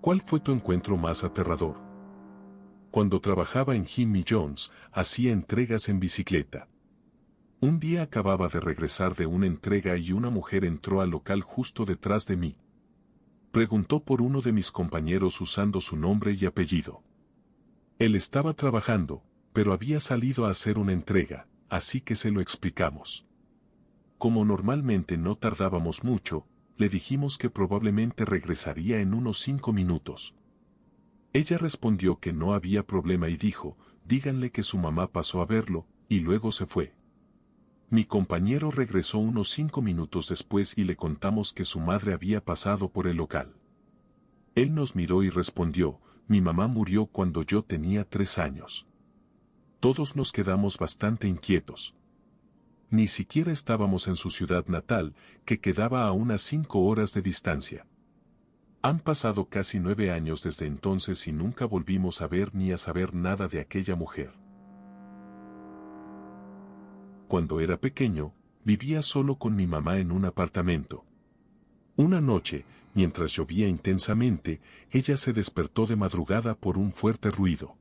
¿Cuál fue tu encuentro más aterrador? Cuando trabajaba en Jimmy John's, hacía entregas en bicicleta. Un día acababa de regresar de una entrega y una mujer entró al local justo detrás de mí. Preguntó por uno de mis compañeros usando su nombre y apellido. Él estaba trabajando, pero había salido a hacer una entrega, así que se lo explicamos. Como normalmente no tardábamos mucho, le dijimos que probablemente regresaría en unos 5 minutos. Ella respondió que no había problema y dijo, díganle que su mamá pasó a verlo, y luego se fue. Mi compañero regresó unos 5 minutos después y le contamos que su madre había pasado por el local. Él nos miró y respondió, mi mamá murió cuando yo tenía 3 años. Todos nos quedamos bastante inquietos. Ni siquiera estábamos en su ciudad natal, que quedaba a unas 5 horas de distancia. Han pasado casi 9 años desde entonces y nunca volvimos a ver ni a saber nada de aquella mujer. Cuando era pequeño, vivía solo con mi mamá en un apartamento. Una noche, mientras llovía intensamente, ella se despertó de madrugada por un fuerte ruido.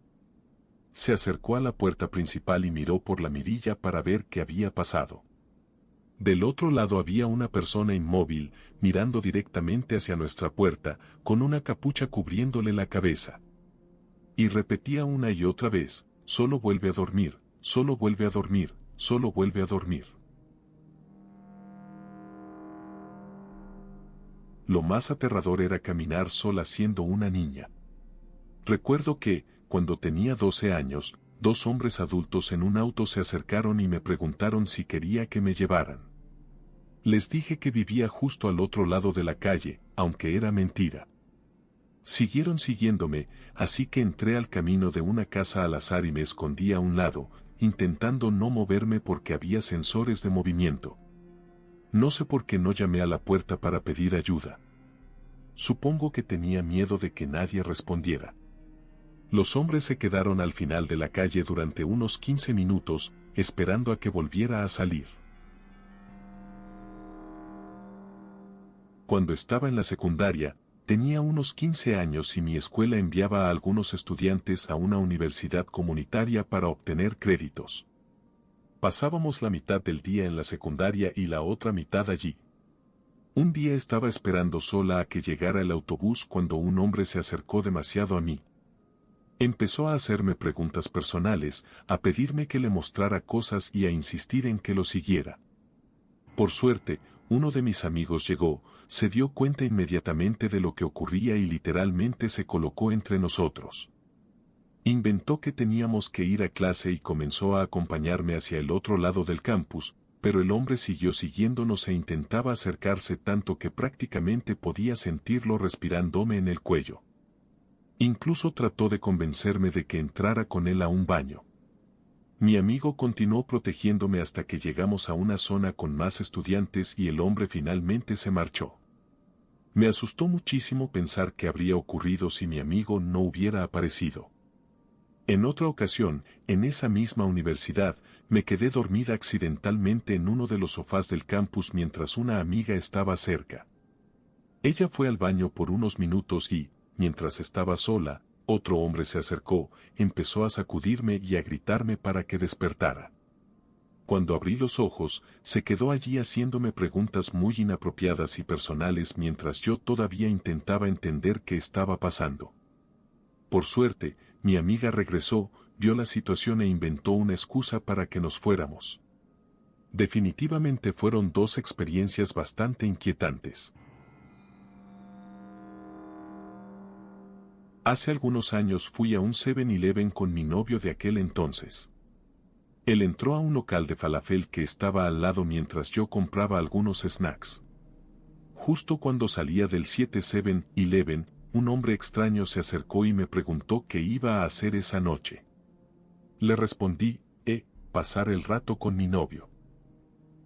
Se acercó a la puerta principal y miró por la mirilla para ver qué había pasado. Del otro lado había una persona inmóvil, mirando directamente hacia nuestra puerta, con una capucha cubriéndole la cabeza. Y repetía una y otra vez, solo vuelve a dormir, solo vuelve a dormir, solo vuelve a dormir. Lo más aterrador era caminar sola siendo una niña. Recuerdo que, cuando tenía 12 años, 2 hombres adultos en un auto se acercaron y me preguntaron si quería que me llevaran. Les dije que vivía justo al otro lado de la calle, aunque era mentira. Siguieron siguiéndome, así que entré al camino de una casa al azar y me escondí a un lado, intentando no moverme porque había sensores de movimiento. No sé por qué no llamé a la puerta para pedir ayuda. Supongo que tenía miedo de que nadie respondiera. Los hombres se quedaron al final de la calle durante unos 15 minutos, esperando a que volviera a salir. Cuando estaba en la secundaria, tenía unos 15 años y mi escuela enviaba a algunos estudiantes a una universidad comunitaria para obtener créditos. Pasábamos la mitad del día en la secundaria y la otra mitad allí. Un día estaba esperando sola a que llegara el autobús cuando un hombre se acercó demasiado a mí. Empezó a hacerme preguntas personales, a pedirme que le mostrara cosas y a insistir en que lo siguiera. Por suerte, uno de mis amigos llegó, se dio cuenta inmediatamente de lo que ocurría y literalmente se colocó entre nosotros. Inventó que teníamos que ir a clase y comenzó a acompañarme hacia el otro lado del campus, pero el hombre siguió siguiéndonos e intentaba acercarse tanto que prácticamente podía sentirlo respirándome en el cuello. Incluso trató de convencerme de que entrara con él a un baño. Mi amigo continuó protegiéndome hasta que llegamos a una zona con más estudiantes y el hombre finalmente se marchó. Me asustó muchísimo pensar qué habría ocurrido si mi amigo no hubiera aparecido. En otra ocasión, en esa misma universidad, me quedé dormida accidentalmente en uno de los sofás del campus mientras una amiga estaba cerca. Ella fue al baño por unos minutos y, mientras estaba sola, otro hombre se acercó, empezó a sacudirme y a gritarme para que despertara. Cuando abrí los ojos, se quedó allí haciéndome preguntas muy inapropiadas y personales mientras yo todavía intentaba entender qué estaba pasando. Por suerte, mi amiga regresó, vio la situación e inventó una excusa para que nos fuéramos. Definitivamente fueron 2 experiencias bastante inquietantes. Hace algunos años fui a un 7-Eleven con mi novio de aquel entonces. Él entró a un local de falafel que estaba al lado mientras yo compraba algunos snacks. Justo cuando salía del 7-Eleven, un hombre extraño se acercó y me preguntó qué iba a hacer esa noche. Le respondí, pasar el rato con mi novio.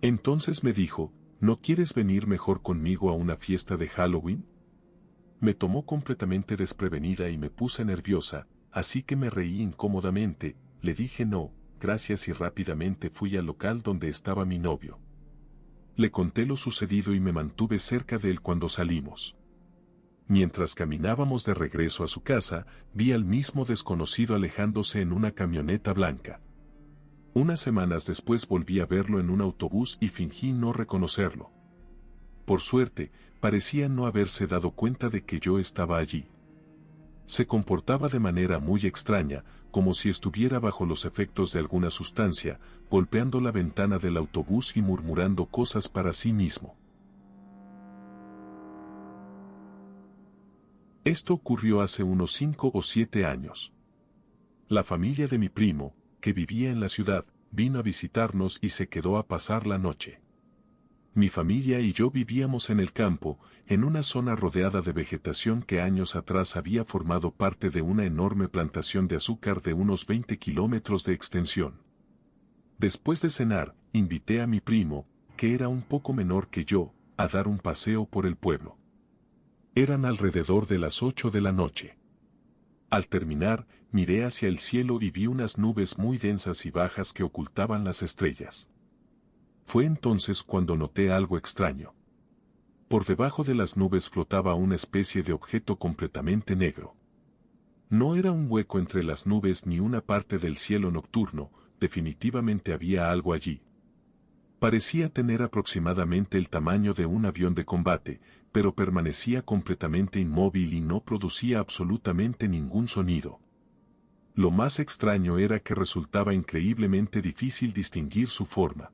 Entonces me dijo, ¿no quieres venir mejor conmigo a una fiesta de Halloween? Me tomó completamente desprevenida y me puse nerviosa, así que me reí incómodamente, le dije no, gracias y rápidamente fui al local donde estaba mi novio. Le conté lo sucedido y me mantuve cerca de él cuando salimos. Mientras caminábamos de regreso a su casa, vi al mismo desconocido alejándose en una camioneta blanca. Unas semanas después volví a verlo en un autobús y fingí no reconocerlo. Por suerte, parecía no haberse dado cuenta de que yo estaba allí. Se comportaba de manera muy extraña, como si estuviera bajo los efectos de alguna sustancia, golpeando la ventana del autobús y murmurando cosas para sí mismo. Esto ocurrió hace unos 5 o 7 años. La familia de mi primo, que vivía en la ciudad, vino a visitarnos y se quedó a pasar la noche. Mi familia y yo vivíamos en el campo, en una zona rodeada de vegetación que años atrás había formado parte de una enorme plantación de azúcar de unos 20 kilómetros de extensión. Después de cenar, invité a mi primo, que era un poco menor que yo, a dar un paseo por el pueblo. Eran alrededor de las 8 de la noche. Al terminar, miré hacia el cielo y vi unas nubes muy densas y bajas que ocultaban las estrellas. Fue entonces cuando noté algo extraño. Por debajo de las nubes flotaba una especie de objeto completamente negro. No era un hueco entre las nubes ni una parte del cielo nocturno, definitivamente había algo allí. Parecía tener aproximadamente el tamaño de un avión de combate, pero permanecía completamente inmóvil y no producía absolutamente ningún sonido. Lo más extraño era que resultaba increíblemente difícil distinguir su forma.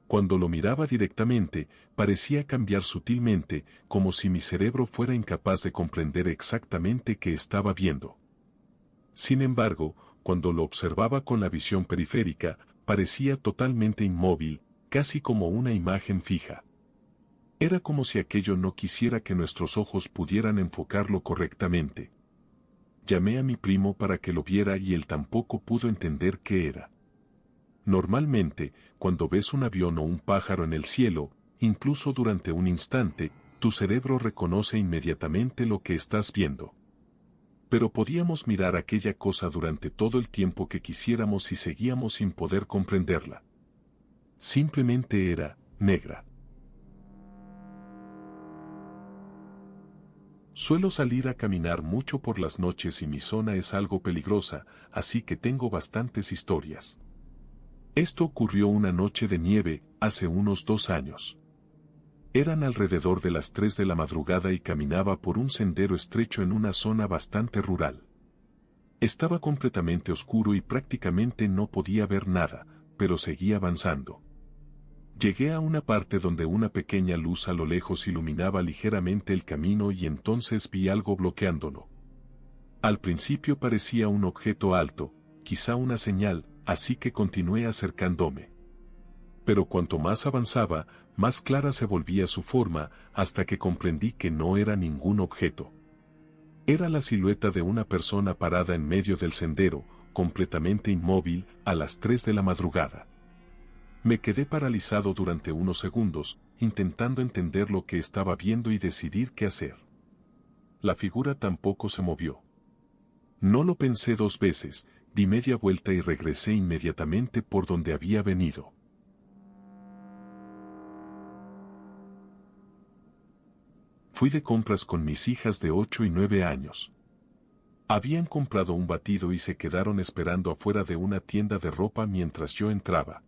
Cuando lo miraba directamente, parecía cambiar sutilmente, como si mi cerebro fuera incapaz de comprender exactamente qué estaba viendo. Sin embargo, cuando lo observaba con la visión periférica, parecía totalmente inmóvil, casi como una imagen fija. Era como si aquello no quisiera que nuestros ojos pudieran enfocarlo correctamente. Llamé a mi primo para que lo viera y él tampoco pudo entender qué era. Normalmente, cuando ves un avión o un pájaro en el cielo, incluso durante un instante, tu cerebro reconoce inmediatamente lo que estás viendo. Pero podíamos mirar aquella cosa durante todo el tiempo que quisiéramos y seguíamos sin poder comprenderla. Simplemente era negra. Suelo salir a caminar mucho por las noches y mi zona es algo peligrosa, así que tengo bastantes historias. Esto ocurrió una noche de nieve, hace unos 2 años. Eran alrededor de las 3 de la madrugada y caminaba por un sendero estrecho en una zona bastante rural. Estaba completamente oscuro y prácticamente no podía ver nada, pero seguía avanzando. Llegué a una parte donde una pequeña luz a lo lejos iluminaba ligeramente el camino y entonces vi algo bloqueándolo. Al principio parecía un objeto alto, quizá una señal, así que continué acercándome. Pero cuanto más avanzaba, más clara se volvía su forma, hasta que comprendí que no era ningún objeto. Era la silueta de una persona parada en medio del sendero, completamente inmóvil, a las 3 de la madrugada. Me quedé paralizado durante unos segundos, intentando entender lo que estaba viendo y decidir qué hacer. La figura tampoco se movió. No lo pensé 2 veces, di media vuelta y regresé inmediatamente por donde había venido. Fui de compras con mis hijas de 8 y 9 años. Habían comprado un batido y se quedaron esperando afuera de una tienda de ropa mientras yo entraba.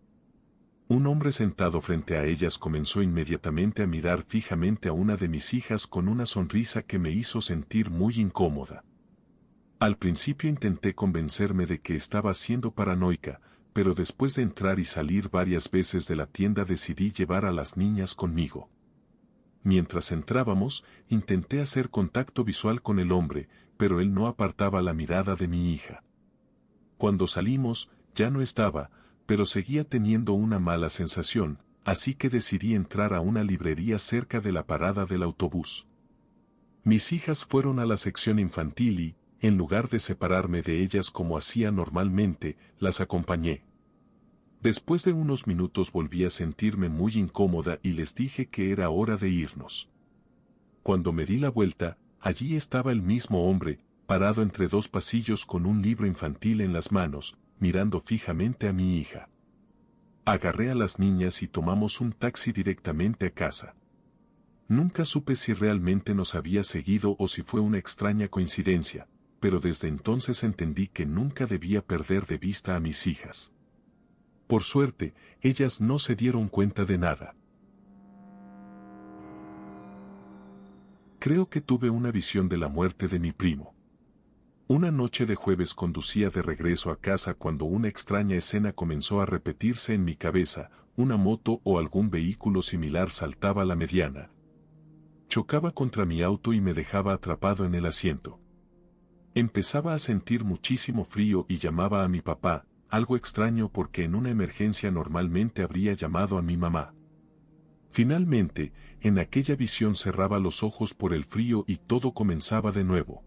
Un hombre sentado frente a ellas comenzó inmediatamente a mirar fijamente a una de mis hijas con una sonrisa que me hizo sentir muy incómoda. Al principio intenté convencerme de que estaba siendo paranoica, pero después de entrar y salir varias veces de la tienda decidí llevar a las niñas conmigo. Mientras entrábamos, intenté hacer contacto visual con el hombre, pero él no apartaba la mirada de mi hija. Cuando salimos, ya no estaba, pero seguía teniendo una mala sensación, así que decidí entrar a una librería cerca de la parada del autobús. Mis hijas fueron a la sección infantil y, en lugar de separarme de ellas como hacía normalmente, las acompañé. Después de unos minutos volví a sentirme muy incómoda y les dije que era hora de irnos. Cuando me di la vuelta, allí estaba el mismo hombre, parado entre 2 pasillos con un libro infantil en las manos, mirando fijamente a mi hija. Agarré a las niñas y tomamos un taxi directamente a casa. Nunca supe si realmente nos había seguido o si fue una extraña coincidencia, pero desde entonces entendí que nunca debía perder de vista a mis hijas. Por suerte, ellas no se dieron cuenta de nada. Creo que tuve una visión de la muerte de mi primo. Una noche de jueves conducía de regreso a casa cuando una extraña escena comenzó a repetirse en mi cabeza, una moto o algún vehículo similar saltaba a la mediana. Chocaba contra mi auto y me dejaba atrapado en el asiento. Empezaba a sentir muchísimo frío y llamaba a mi papá, algo extraño porque en una emergencia normalmente habría llamado a mi mamá. Finalmente, en aquella visión cerraba los ojos por el frío y todo comenzaba de nuevo.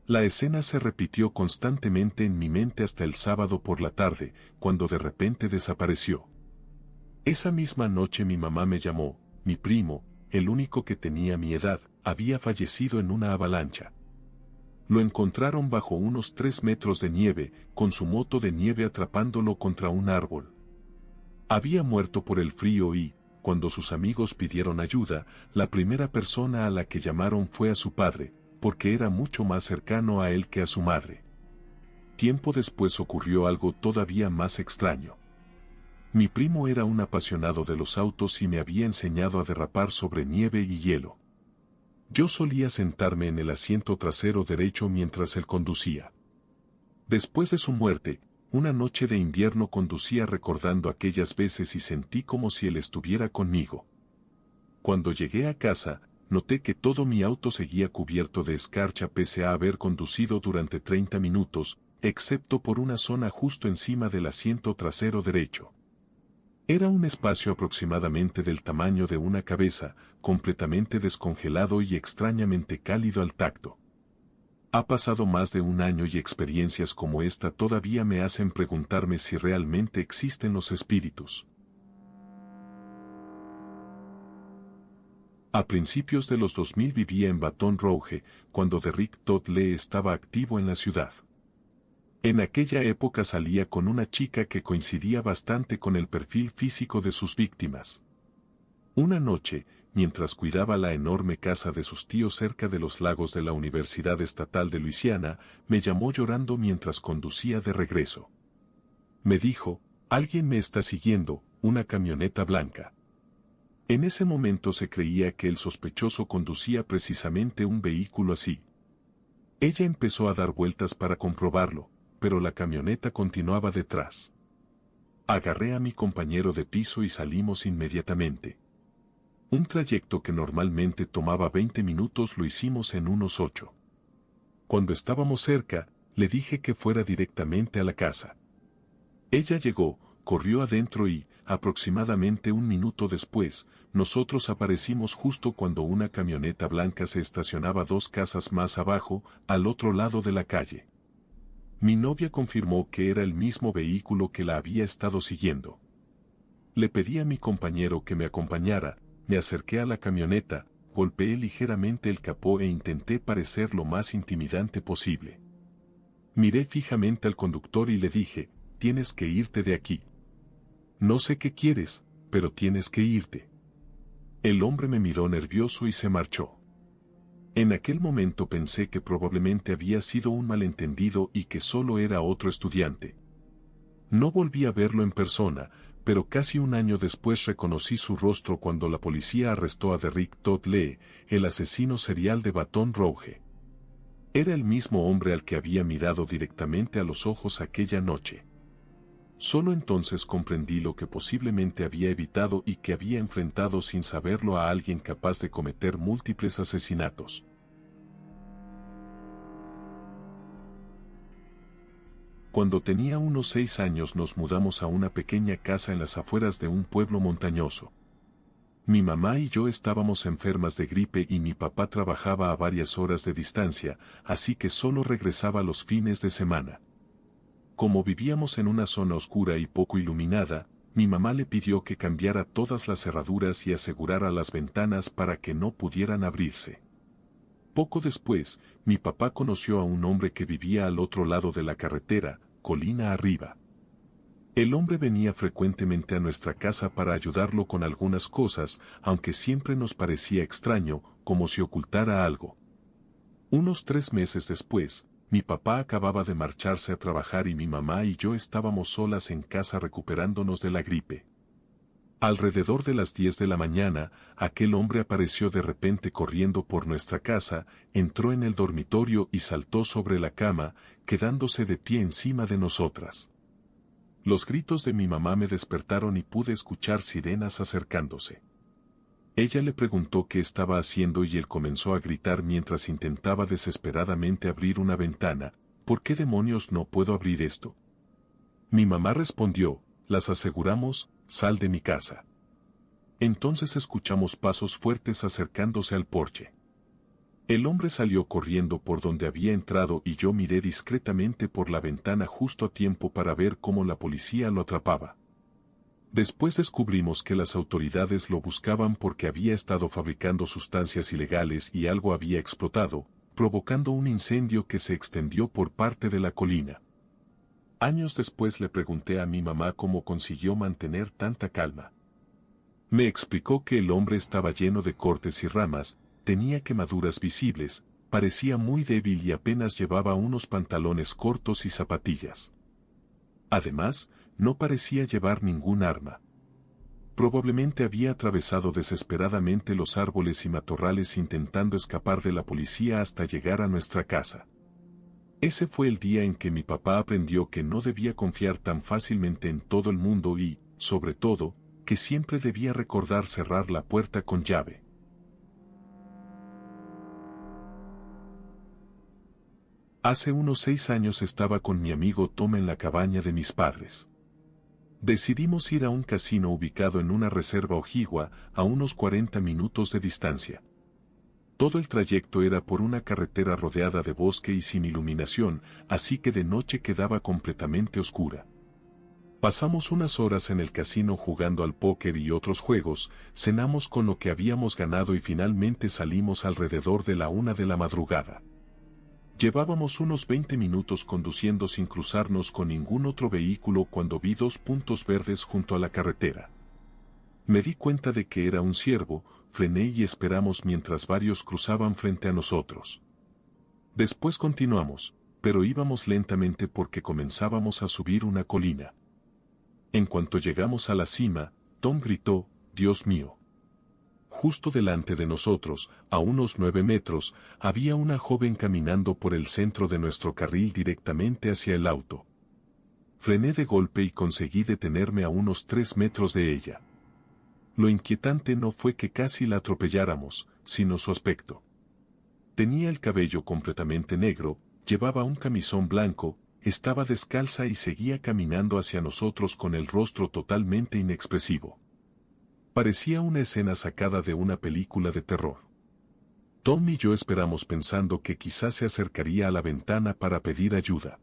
La escena se repitió constantemente en mi mente hasta el sábado por la tarde, cuando de repente desapareció. Esa misma noche mi mamá me llamó, mi primo, el único que tenía mi edad, había fallecido en una avalancha. Lo encontraron bajo unos 3 metros de nieve, con su moto de nieve atrapándolo contra un árbol. Había muerto por el frío y, cuando sus amigos pidieron ayuda, la primera persona a la que llamaron fue a su padre, porque era mucho más cercano a él que a su madre. Tiempo después ocurrió algo todavía más extraño. Mi primo era un apasionado de los autos y me había enseñado a derrapar sobre nieve y hielo. Yo solía sentarme en el asiento trasero derecho mientras él conducía. Después de su muerte, una noche de invierno conducía recordando aquellas veces y sentí como si él estuviera conmigo. Cuando llegué a casa, noté que todo mi auto seguía cubierto de escarcha pese a haber conducido durante 30 minutos, excepto por una zona justo encima del asiento trasero derecho. Era un espacio aproximadamente del tamaño de una cabeza, completamente descongelado y extrañamente cálido al tacto. Ha pasado más de un año y experiencias como esta todavía me hacen preguntarme si realmente existen los espíritus. A principios de los 2000 vivía en Baton Rouge, cuando Derrick Todd Lee estaba activo en la ciudad. En aquella época salía con una chica que coincidía bastante con el perfil físico de sus víctimas. Una noche, mientras cuidaba la enorme casa de sus tíos cerca de los lagos de la Universidad Estatal de Luisiana, me llamó llorando mientras conducía de regreso. Me dijo, alguien me está siguiendo, una camioneta blanca. En ese momento se creía que el sospechoso conducía precisamente un vehículo así. Ella empezó a dar vueltas para comprobarlo, pero la camioneta continuaba detrás. Agarré a mi compañero de piso y salimos inmediatamente. Un trayecto que normalmente tomaba 20 minutos lo hicimos en unos 8. Cuando estábamos cerca, le dije que fuera directamente a la casa. Ella llegó, corrió adentro y, aproximadamente un minuto después, nosotros aparecimos justo cuando una camioneta blanca se estacionaba 2 casas más abajo, al otro lado de la calle. Mi novia confirmó que era el mismo vehículo que la había estado siguiendo. Le pedí a mi compañero que me acompañara, me acerqué a la camioneta, golpeé ligeramente el capó e intenté parecer lo más intimidante posible. Miré fijamente al conductor y le dije, tienes que irte de aquí. No sé qué quieres, pero tienes que irte. El hombre me miró nervioso y se marchó. En aquel momento pensé que probablemente había sido un malentendido y que solo era otro estudiante. No volví a verlo en persona, pero casi un año después reconocí su rostro cuando la policía arrestó a Derrick Todd Lee, el asesino serial de Baton Rouge. Era el mismo hombre al que había mirado directamente a los ojos aquella noche. Solo entonces comprendí lo que posiblemente había evitado y que había enfrentado sin saberlo a alguien capaz de cometer múltiples asesinatos. Cuando tenía unos 6 años nos mudamos a una pequeña casa en las afueras de un pueblo montañoso. Mi mamá y yo estábamos enfermas de gripe y mi papá trabajaba a varias horas de distancia, así que solo regresaba los fines de semana. Como vivíamos en una zona oscura y poco iluminada, mi mamá le pidió que cambiara todas las cerraduras y asegurara las ventanas para que no pudieran abrirse. Poco después, mi papá conoció a un hombre que vivía al otro lado de la carretera, colina arriba. El hombre venía frecuentemente a nuestra casa para ayudarlo con algunas cosas, aunque siempre nos parecía extraño, como si ocultara algo. Unos 3 meses después, mi papá acababa de marcharse a trabajar y mi mamá y yo estábamos solas en casa recuperándonos de la gripe. Alrededor de las 10 de la mañana, aquel hombre apareció de repente corriendo por nuestra casa, entró en el dormitorio y saltó sobre la cama, quedándose de pie encima de nosotras. Los gritos de mi mamá me despertaron y pude escuchar sirenas acercándose. Ella le preguntó qué estaba haciendo y él comenzó a gritar mientras intentaba desesperadamente abrir una ventana. ¿Por qué demonios no puedo abrir esto? Mi mamá respondió, las aseguramos, sal de mi casa. Entonces escuchamos pasos fuertes acercándose al porche. El hombre salió corriendo por donde había entrado y yo miré discretamente por la ventana justo a tiempo para ver cómo la policía lo atrapaba. Después descubrimos que las autoridades lo buscaban porque había estado fabricando sustancias ilegales y algo había explotado, provocando un incendio que se extendió por parte de la colina. Años después le pregunté a mi mamá cómo consiguió mantener tanta calma. Me explicó que el hombre estaba lleno de cortes y ramas, tenía quemaduras visibles, parecía muy débil y apenas llevaba unos pantalones cortos y zapatillas. Además, no parecía llevar ningún arma. Probablemente había atravesado desesperadamente los árboles y matorrales intentando escapar de la policía hasta llegar a nuestra casa. Ese fue el día en que mi papá aprendió que no debía confiar tan fácilmente en todo el mundo y, sobre todo, que siempre debía recordar cerrar la puerta con llave. Hace unos 6 años estaba con mi amigo Tom en la cabaña de mis padres. Decidimos ir a un casino ubicado en una reserva ojigua, a unos 40 minutos de distancia. Todo el trayecto era por una carretera rodeada de bosque y sin iluminación, así que de noche quedaba completamente oscura. Pasamos unas horas en el casino jugando al póker y otros juegos, cenamos con lo que habíamos ganado y finalmente salimos alrededor de la 1 de la madrugada. Llevábamos unos 20 minutos conduciendo sin cruzarnos con ningún otro vehículo cuando vi 2 puntos verdes junto a la carretera. Me di cuenta de que era un ciervo, frené y esperamos mientras varios cruzaban frente a nosotros. Después continuamos, pero íbamos lentamente porque comenzábamos a subir una colina. En cuanto llegamos a la cima, Tom gritó, «Dios mío». Justo delante de nosotros, a unos 9 metros, había una joven caminando por el centro de nuestro carril directamente hacia el auto. Frené de golpe y conseguí detenerme a unos 3 metros de ella. Lo inquietante no fue que casi la atropelláramos, sino su aspecto. Tenía el cabello completamente negro, llevaba un camisón blanco, estaba descalza y seguía caminando hacia nosotros con el rostro totalmente inexpresivo. Parecía una escena sacada de una película de terror. Tom y yo esperamos pensando que quizás se acercaría a la ventana para pedir ayuda.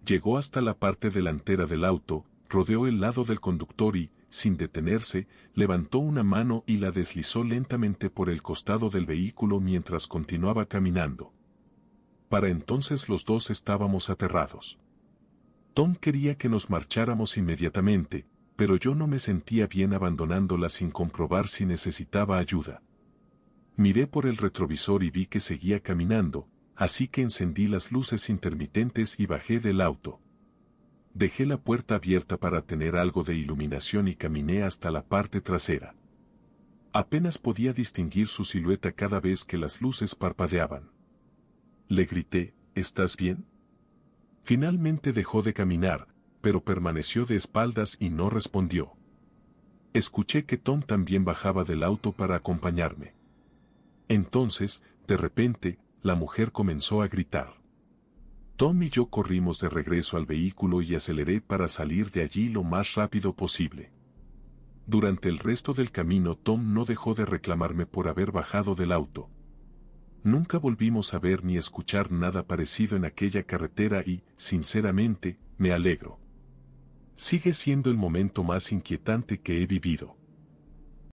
Llegó hasta la parte delantera del auto, rodeó el lado del conductor y, sin detenerse, levantó una mano y la deslizó lentamente por el costado del vehículo mientras continuaba caminando. Para entonces los dos estábamos aterrados. Tom quería que nos marcháramos inmediatamente, pero yo no me sentía bien abandonándola sin comprobar si necesitaba ayuda. Miré por el retrovisor y vi que seguía caminando, así que encendí las luces intermitentes y bajé del auto. Dejé la puerta abierta para tener algo de iluminación y caminé hasta la parte trasera. Apenas podía distinguir su silueta cada vez que las luces parpadeaban. Le grité, ¿estás bien? Finalmente dejó de caminar, pero permaneció de espaldas y no respondió. Escuché que Tom también bajaba del auto para acompañarme. Entonces, de repente, la mujer comenzó a gritar. Tom y yo corrimos de regreso al vehículo y aceleré para salir de allí lo más rápido posible. Durante el resto del camino Tom no dejó de reclamarme por haber bajado del auto. Nunca volvimos a ver ni escuchar nada parecido en aquella carretera y, sinceramente, me alegro. Sigue siendo el momento más inquietante que he vivido.